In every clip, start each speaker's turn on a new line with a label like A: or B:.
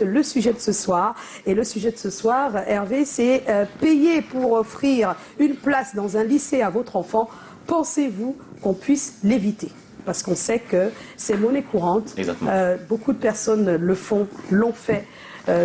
A: fait le sujet de ce soir. Et le sujet de ce soir, Hervé, c'est payer pour offrir une place dans un lycée à votre enfant. Pensez-vous qu'on puisse l'éviter? Parce qu'on sait que c'est monnaie courante. Beaucoup de personnes le font, l'ont fait.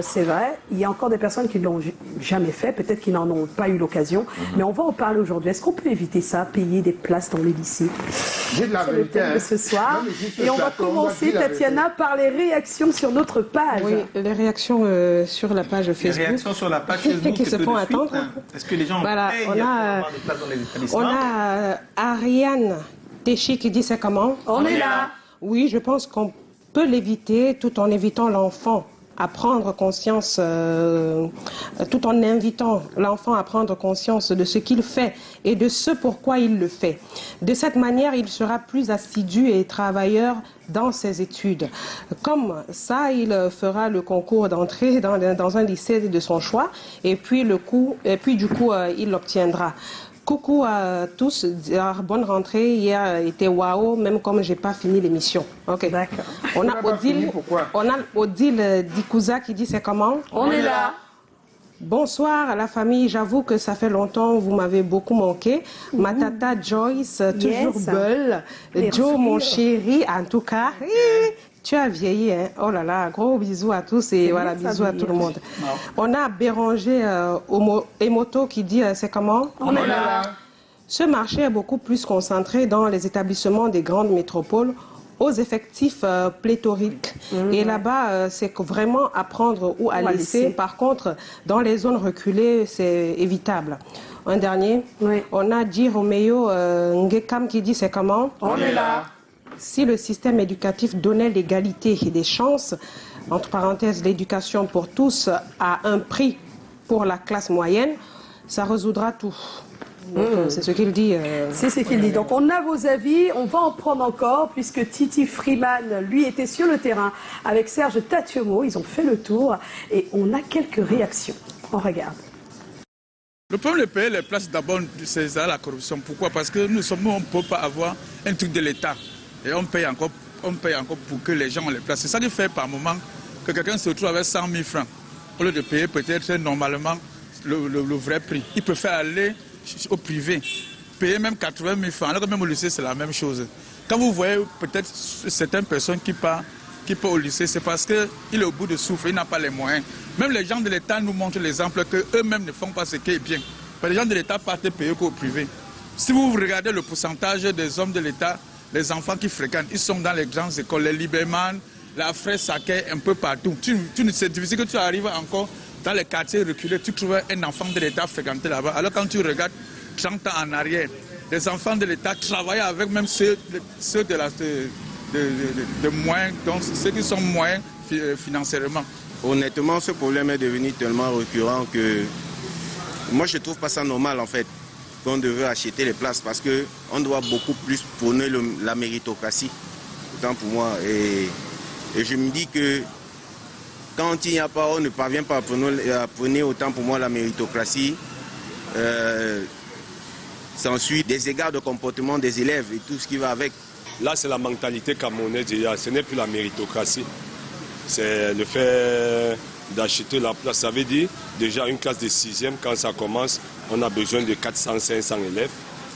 A: C'est vrai, il y a encore des personnes qui ne l'ont jamais fait, peut-être qu'ils n'en ont pas eu l'occasion, mais on va en parler aujourd'hui. Est-ce qu'on peut éviter ça, payer des places dans les lycées? C'est le thème de ce soir. Et on va commencer, Tatiana, par les réactions sur notre page.
B: Oui, les réactions sur la page Facebook.
C: Les réactions sur la page Facebook
B: qui se font attendre.
C: Est-ce que les gens
B: voilà,
C: payent
B: on a Ariane Téchi qui dit c'est comment?
A: On est là.
B: Oui, je pense qu'on peut l'éviter tout en évitant l'enfant à prendre conscience, tout en invitant l'enfant à prendre conscience de ce qu'il fait et de ce pourquoi il le fait. De cette manière, il sera plus assidu et travailleur dans ses études. Comme ça, il fera le concours d'entrée dans un lycée de son choix et puis du coup, il l'obtiendra. Coucou à tous, bonne rentrée. Hier était waouh, même comme j'ai pas fini l'émission. Ok.
A: D'accord.
B: On a Odile Dikouza qui dit c'est comment?
A: On est là.
B: Bonsoir à la famille, j'avoue que ça fait longtemps, vous m'avez beaucoup manqué. Ma tata Joyce, toujours belle. Joe, mon chéri, en tout cas. Tu as vieilli, hein? Oh là là, gros bisous à tous et voilà, bisous à tout le monde. On a Béranger Emoto qui dit c'est comment?
A: On est là.
B: Ce marché est beaucoup plus concentré dans les établissements des grandes métropoles aux effectifs pléthoriques. Et là-bas, c'est vraiment à prendre ou à laisser. Par contre, dans les zones reculées, c'est évitable. Un dernier, on a dit Roméo Ngekam qui dit c'est comment?
A: On est là.
B: Si le système éducatif donnait l'égalité et des chances, entre parenthèses, l'éducation pour tous à un prix pour la classe moyenne, ça résoudra tout. C'est ce qu'il dit.
A: C'est ce qu'il dit. Donc on a vos avis, on va en prendre encore, puisque Titi Freeman, lui, était sur le terrain avec Serge Tatiomo. Ils ont fait le tour et on a quelques réactions. On regarde.
D: Le problème de payer les places d'abord, c'est la corruption. Pourquoi? Parce que on ne peut pas avoir un truc de l'État. Et on paye encore pour que les gens ont les places. C'est ça qui fait par moment que quelqu'un se retrouve avec 100 000 francs. Au lieu de payer peut-être normalement le vrai prix. Il préfère aller au privé, payer même 80 000 francs. Alors que même au lycée, c'est la même chose. Quand vous voyez peut-être certaines personnes qui partent au lycée, c'est parce qu'il est au bout de souffle, il n'a pas les moyens. Même les gens de l'État nous montrent l'exemple qu'eux-mêmes ne font pas ce qui est bien. Les gens de l'État partent payer qu'au privé. Si vous regardez le pourcentage des hommes de l'État, les enfants qui fréquentent, ils sont dans les grandes écoles, les Liberman, la Fraise Sacquet, un peu partout. C'est difficile que tu arrives encore dans les quartiers reculés, tu trouves un enfant de l'État fréquenter là-bas. Alors quand tu regardes 30 ans en arrière, les enfants de l'État travaillent avec même ceux de moins, donc ceux qui sont moins financièrement.
E: Honnêtement, ce problème est devenu tellement récurrent que moi je ne trouve pas ça normal en fait. Qu'on devait acheter les places parce qu'on doit beaucoup plus prôner la méritocratie, autant pour moi. Et je me dis que quand il n'y a pas, on ne parvient pas à prôner autant pour moi la méritocratie, s'ensuit des égards de comportement des élèves et tout ce qui va avec.
F: Là, c'est la mentalité camerounaise, ce n'est plus la méritocratie. C'est le fait d'acheter la place. Ça veut dire, déjà, une classe de 6e, quand ça commence, on a besoin de 400-500 élèves.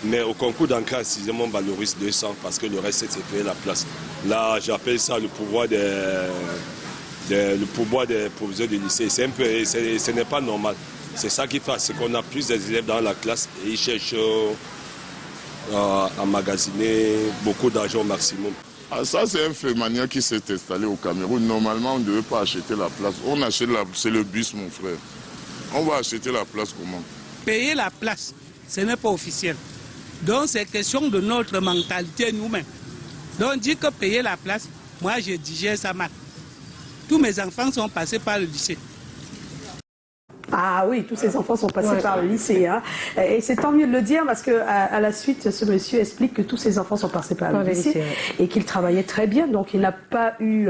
F: Mais au concours d'entrée à 6e, on valorise 200 parce que le reste, c'est payer la place. Là, j'appelle ça le pouvoir des professeurs de lycée. Ce n'est pas normal. C'est ça qui fait, c'est qu'on a plus d'élèves dans la classe et ils cherchent à emmagasiner beaucoup d'argent au maximum.
G: Ah, ça, c'est un fait manière qui s'est installé au Cameroun. Normalement, on ne devait pas acheter la place. On achète c'est le bus, mon frère. On va acheter la place comment?
H: Payer la place, ce n'est pas officiel. Donc, c'est question de notre mentalité nous-mêmes. Donc, dire que payer la place, moi, je digère ça mal. Tous mes enfants sont passés par le lycée.
A: Ah oui, tous ces enfants sont passés par le lycée. Hein. Et c'est tant mieux de le dire parce qu'à la suite, ce monsieur explique que tous ces enfants sont passés par le lycée et qu'il travaillait très bien. Donc il n'a pas eu...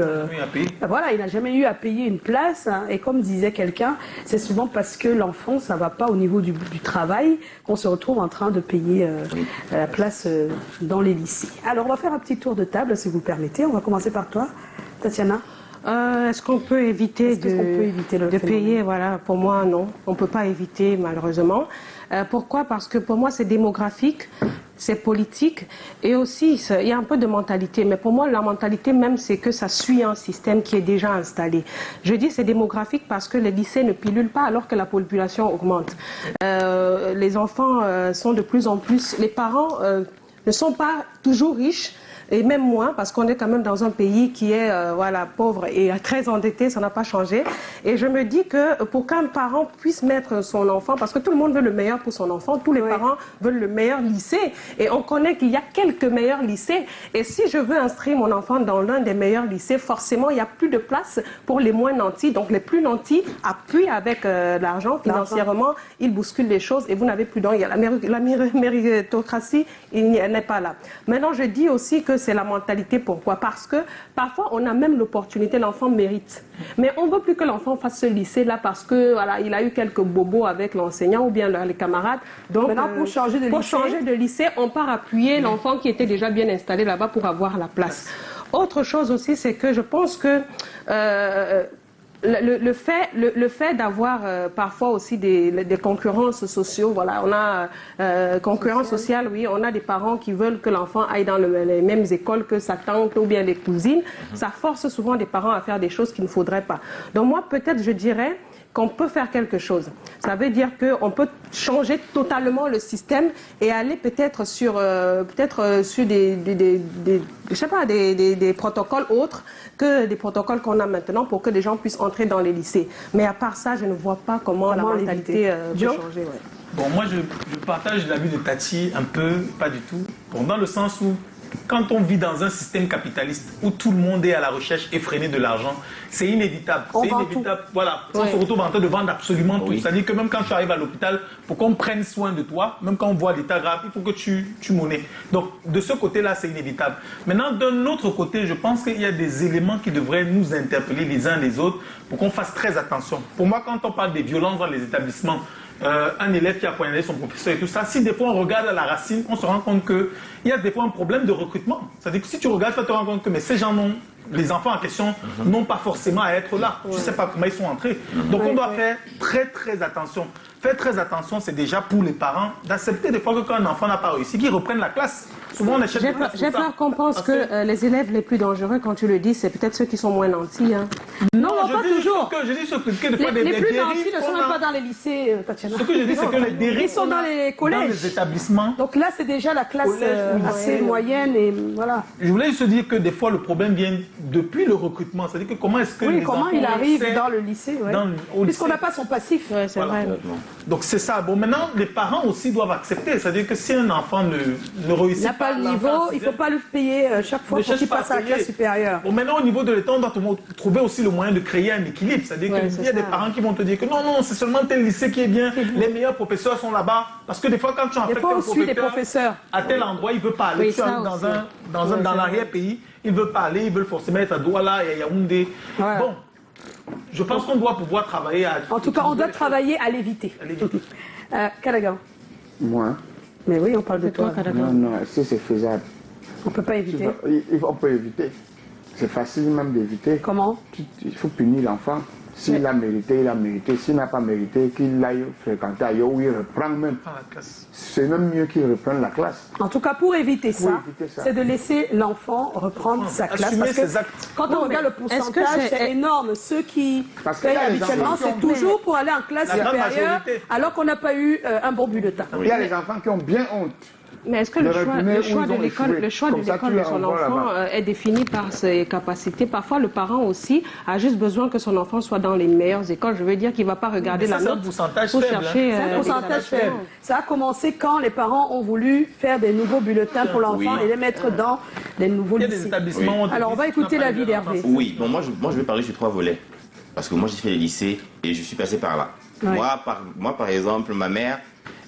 A: voilà, il n'a jamais eu à payer une place. Hein. Et comme disait quelqu'un, c'est souvent parce que l'enfant, ça ne va pas au niveau du travail qu'on se retrouve en train de payer la place dans les lycées. Alors on va faire un petit tour de table, si vous le permettez. On va commencer par toi, Tatiana.
B: Est-ce qu'on peut éviter de payer? Voilà, pour moi, non. On ne peut pas éviter, malheureusement. Pourquoi? Parce que pour moi, c'est démographique, c'est politique et aussi, il y a un peu de mentalité. Mais pour moi, la mentalité même, c'est que ça suit un système qui est déjà installé. Je dis c'est démographique parce que les lycées ne pilulent pas alors que la population augmente. Les enfants sont de plus en plus... Les parents ne sont pas toujours riches. Et même moins, parce qu'on est quand même dans un pays qui est voilà, pauvre et très endetté, ça n'a pas changé. Et je me dis que pour qu'un parent puisse mettre son enfant, parce que tout le monde veut le meilleur pour son enfant, tous les parents veulent le meilleur lycée. Et on connaît qu'il y a quelques meilleurs lycées. Et si je veux inscrire mon enfant dans l'un des meilleurs lycées, forcément, il n'y a plus de place pour les moins nantis. Donc les plus nantis appuient avec l'argent. Financièrement, ils bousculent les choses et vous n'avez plus d'argent. La méritocratie, elle n'est pas là. Maintenant, je dis aussi que c'est la mentalité. Pourquoi? Parce que parfois, on a même l'opportunité, l'enfant mérite. Mais on ne veut plus que l'enfant fasse ce lycée-là parce que voilà, il a eu quelques bobos avec l'enseignant ou bien les camarades. Donc,
A: maintenant, pour changer de lycée,
B: on part appuyer l'enfant qui était déjà bien installé là-bas pour avoir la place. Autre chose aussi, c'est que je pense que le fait d'avoir parfois aussi des concurrences sociaux, voilà, on a concurrence sociale, oui, on a des parents qui veulent que l'enfant aille dans les mêmes écoles que sa tante ou bien les cousines. Ça force souvent des parents à faire des choses qu'il ne faudrait pas. Donc moi, peut-être, je dirais qu'on peut faire quelque chose. Ça veut dire qu'on peut changer totalement le système et aller peut-être sur je sais pas, des protocoles autres que des protocoles qu'on a maintenant pour que les gens puissent entrer dans les lycées. Mais à part ça, je ne vois pas comment la mentalité peut changer. Ouais.
C: Bon, moi, je partage l'avis de Tati un peu, pas du tout. Bon, dans le sens où, quand on vit dans un système capitaliste où tout le monde est à la recherche effrénée de l'argent, c'est inévitable. C'est inévitable. Voilà, on se retrouve en train de vendre absolument tout. C'est-à-dire que même quand tu arrives à l'hôpital, pour qu'on prenne soin de toi, même quand on voit l'état grave, il faut que tu monnaies. Donc, de ce côté-là, c'est inévitable. Maintenant, d'un autre côté, je pense qu'il y a des éléments qui devraient nous interpeller les uns les autres pour qu'on fasse très attention. Pour moi, quand on parle des violences dans les établissements, un élève qui a poignardé son professeur et tout ça, si des fois on regarde à la racine, on se rend compte qu'il y a des fois un problème de recrutement. C'est-à-dire que si tu regardes, tu te rends compte que mais ces gens les enfants en question n'ont pas forcément à être là. Je ne sais pas comment ils sont entrés. Donc on doit faire très très attention. Faire très attention, c'est déjà pour les parents d'accepter des fois que quand un enfant n'a pas réussi, qu'ils reprennent la classe. Souvent on achète
B: J'ai peur qu'on pense que les élèves les plus dangereux, quand tu le dis, c'est peut-être ceux qui sont moins nantis. Hein.
A: Non, pas toujours.
C: Je dis ce que des fois
A: les plus nantis ne sont même pas dans les lycées, Tatiana.
C: Ce que je dis, c'est que les dérives
A: ils sont dans les collèges,
C: dans les établissements.
A: Donc là, c'est déjà la classe assez moyenne et voilà.
C: Je voulais juste dire que des fois, le problème vient depuis le recrutement. C'est-à-dire que comment est-ce que les
A: comment
C: enfants
A: il arrive dans le lycée, puisqu'on n'a pas son passif.
B: C'est vrai.
C: Donc c'est ça. Bon, maintenant, les parents aussi doivent accepter. C'est-à-dire que si un enfant ne réussit
A: n'a pas le niveau, il ne faut pas le payer chaque fois pour qu'il passe à la classe supérieure.
C: Bon, maintenant, au niveau de l'État, on doit trouver aussi le moyen de créer un équilibre. C'est-à-dire qu'il y a des parents qui vont te dire que non, c'est seulement tel lycée qui est bien, les meilleurs professeurs sont là-bas. Parce que des fois, quand tu affectes un professeur à tel endroit, il ne veut pas aller. Tu arrives dans l'arrière-pays, il ne veut pas aller, il veut forcément être à Douala et à Yaoundé. Bon. Je pense qu'on doit pouvoir travailler à...
A: En tout cas, on doit travailler à l'éviter. Cadagan.
I: Moi?
A: Mais oui, on parle de toi, Cadagan.
I: Non, si c'est faisable.
A: On ne peut pas éviter.
I: On peut éviter. C'est facile même d'éviter.
A: Comment?
I: Il faut punir l'enfant. S'il a mérité, il a mérité. S'il n'a pas mérité, qu'il aille fréquenter ailleurs où il reprend même. C'est même mieux qu'il reprenne la classe.
A: En tout cas, pour éviter ça, c'est de laisser l'enfant reprendre sa classe. Parce que quand on regarde le pourcentage, c'est énorme. Ceux qui payent habituellement, c'est toujours pour aller en classe supérieure, alors qu'on n'a pas eu un bon bulletin.
I: Il y a les enfants qui ont bien honte.
B: Mais est-ce que le choix de l'école de son enfant est défini par ses capacités? Parfois, le parent aussi a juste besoin que son enfant soit dans les meilleures écoles. Je veux dire qu'il ne va pas regarder la note pour chercher...
A: C'est un pourcentage faible. Ça a commencé quand les parents ont voulu faire des nouveaux bulletins pour l'enfant et les mettre dans des nouveaux lycées. Alors, on va écouter l'avis d'Hervé.
J: Oui, bon, moi, je vais parler sur 3 volets. Parce que moi, j'ai fait les lycées et je suis passé par là. Moi, par exemple, ma mère...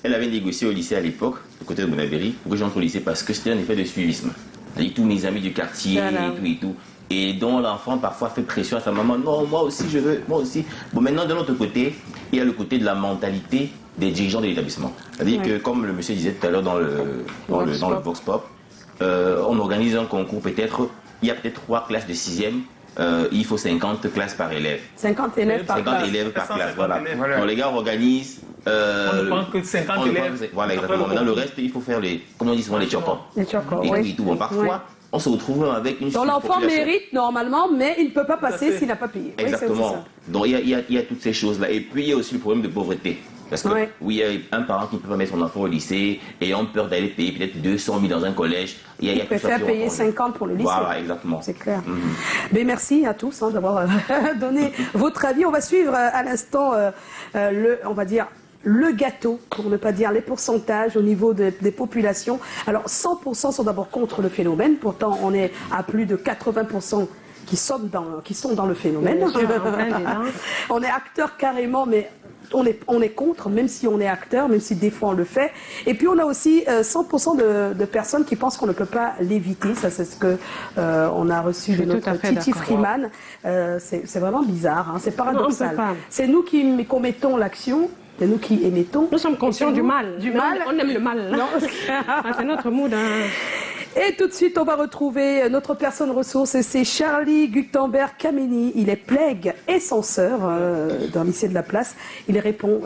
J: Elle avait négocié au lycée à l'époque, du côté de Bonaveri, pour que j'entre au lycée parce que c'était un effet de suivisme. C'est-à-dire tous mes amis du quartier et tout. Et dont l'enfant parfois fait pression à sa maman. Non, moi aussi je veux, moi aussi. Bon, maintenant de l'autre côté, il y a le côté de la mentalité des dirigeants de l'établissement. C'est-à-dire que, comme le monsieur disait tout à l'heure dans le Vox Pop, on organise un concours peut-être, il y a peut-être 3 classes de 6e il faut 50 classes par élève.
A: 50 élèves par
J: 50
A: classe.
J: élèves par classe, voilà.
I: Voilà.
J: Donc les gars organisent.
C: On ne prend que 50 élèves.
J: Voilà, exactement. Maintenant, le reste, il faut faire les, comme on dit souvent, les chocos.
A: Les chocos,
J: Et
A: oui.
J: tout et tout. Bon, parfois, on se retrouve avec une
A: Donc l'enfant
J: surpopulation.
A: mérite normalement, mais il ne peut pas passer
C: fait.
A: s'il n'a pas payé. Oui,
J: Exactement.
A: c'est ça.
J: Donc il y a toutes ces choses-là. Et puis il y a aussi le problème de pauvreté. Parce que
A: Ouais.
J: oui, il y a un parent qui ne peut pas mettre son enfant au lycée et ont peur d'aller payer peut-être 200 000 dans un collège. Il
A: Il préfère payer 50 pour le lycée.
J: Voilà, exactement.
A: C'est clair. Mais merci à tous d'avoir donné votre avis. On va suivre à l'instant on va dire, le gâteau, pour ne pas dire les pourcentages au niveau des populations. Alors 100% sont d'abord contre le phénomène, pourtant on est à plus de 80% qui sont dans le phénomène.
B: Bien sûr, en plein dedans.
A: On est acteur carrément, mais on est contre, même si on est acteur, même si des fois on le fait. Et puis on a aussi 100% de personnes qui pensent qu'on ne peut pas l'éviter. Ça, c'est ce que on a reçu de notre Titi Freeman. C'est vraiment bizarre, hein, c'est paradoxal.
B: Non, on peut pas.
A: C'est nous qui commettons l'action. C'est nous qui émettons.
B: Nous sommes conscients du mal.
A: Du mal.
B: On aime le mal.
A: Non.
B: C'est notre mood. Hein.
A: Et tout de suite, on va retrouver notre personne ressource, et c'est Charlie Gutenberg-Kameni. Il est plègue et censeur dans le lycée de la Place. Il répond